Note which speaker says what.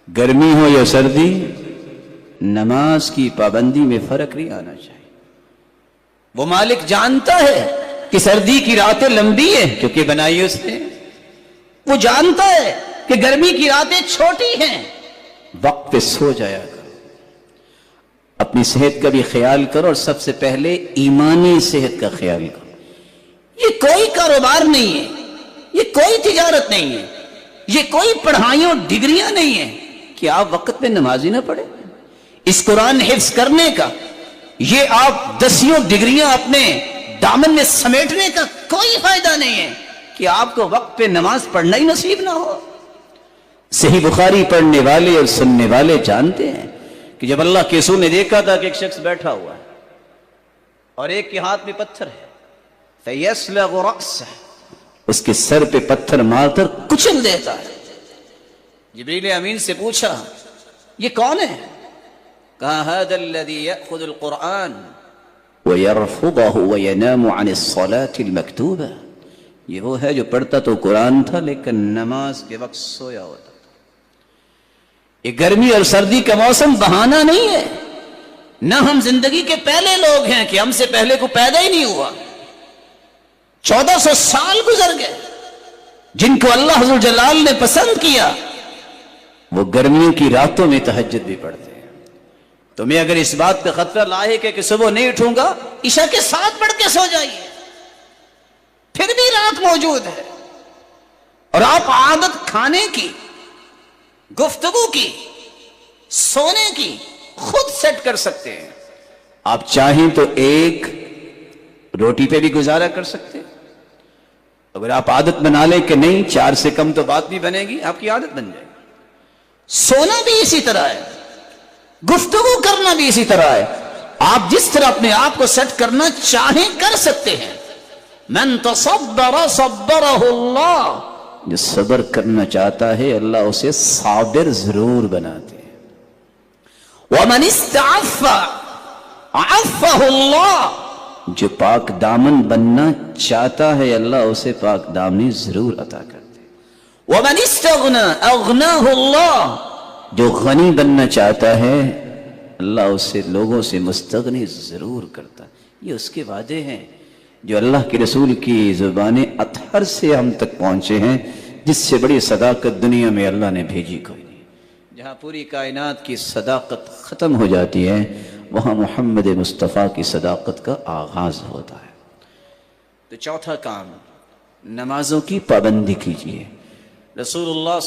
Speaker 1: گرمی ہو یا سردی نماز کی پابندی میں فرق نہیں آنا چاہیے. وہ مالک جانتا ہے کہ سردی کی راتیں لمبی ہیں کیونکہ بنائی اس نے. وہ جانتا ہے کہ گرمی کی راتیں چھوٹی ہیں. وقت پہ سو جایا کرو, اپنی صحت کا بھی خیال کرو, اور سب سے پہلے ایمانی صحت کا خیال کرو. یہ کوئی کاروبار نہیں ہے, یہ کوئی تجارت نہیں ہے, یہ کوئی پڑھائیوں ڈگریاں نہیں ہیں کہ آپ وقت پہ نماز ہی نہ پڑھیں. اس قرآن حفظ کرنے کا, یہ آپ 10 ڈگریاں اپنے دامن میں سمیٹنے کا کوئی فائدہ نہیں ہے کہ آپ کو وقت پہ نماز پڑھنا ہی نصیب نہ ہو. صحیح بخاری پڑھنے والے اور سننے والے جانتے ہیں کہ جب اللہ کے رسول نے دیکھا تھا کہ ایک شخص بیٹھا ہوا ہے اور ایک کے ہاتھ میں پتھر ہے, فَيَسْلَغُ رَأْسَهُ, اس کے سر پہ پتھر مار کر کچل دیتا ہے. جبریل امین سے پوچھا یہ کون ہے؟ کہا هَذَا الَّذِي يَأْخُذُ الْقُرْآنَ وَيَرْفُضَهُ وَيَنَامُ عَنِ الصَّلَاةِ الْمَكْتُوبَةِ. یہ وہ ہے جو پڑھتا تو قرآن تھا لیکن نماز کے وقت سویا ہوتا تھا. یہ گرمی اور سردی کا موسم بہانہ نہیں ہے. نہ ہم زندگی کے پہلے لوگ ہیں کہ ہم سے پہلے کو پیدا ہی نہیں ہوا. 1400 سال گزر گئے. جن کو اللہ عز و جلال نے پسند کیا وہ گرمیوں کی راتوں میں تہجد بھی پڑھتے ہیں. تمہیں اگر اس بات پہ خطرہ لاحق ہے کہ صبح نہیں اٹھوں گا, عشاء کے ساتھ پڑھ کے سو جائیے, پھر بھی رات موجود ہے. اور آپ عادت کھانے کی, گفتگو کی, سونے کی خود سیٹ کر سکتے ہیں. آپ چاہیں تو ایک روٹی پہ بھی گزارا کر سکتے ہیں. اگر آپ عادت بنا لیں کہ نہیں 4 سے کم تو بات نہیں بنے گی, آپ کی عادت بن جائے گی. سونا بھی اسی طرح ہے, گفتگو کرنا بھی اسی طرح ہے. آپ جس طرح اپنے آپ کو سیٹ کرنا چاہیں کر سکتے ہیں. من تصبر صبرہ اللہ, جو صبر کرنا چاہتا ہے اللہ اسے صابر ضرور بناتے ہیں. ومن استعف عفہ اللہ, جو پاک دامن بننا چاہتا ہے اللہ اسے پاک دامنی ضرور عطا کرتے ہیں. ومن استغنى اغناہ اللہ, جو غنی بننا چاہتا ہے اللہ اسے لوگوں سے مستغنی ضرور کرتا ہے. یہ اس کے وعدے ہیں جو اللہ کے رسول کی زبان اطہر سے ہم تک پہنچے ہیں, جس سے بڑی صداقت دنیا میں اللہ نے بھیجی کوئی نہیں. جہاں پوری کائنات کی صداقت ختم ہو جاتی ہے وہاں محمد مصطفیٰ کی صداقت کا آغاز ہوتا ہے. تو چوتھا کام, نمازوں کی پابندی کیجیے. رسول اللہ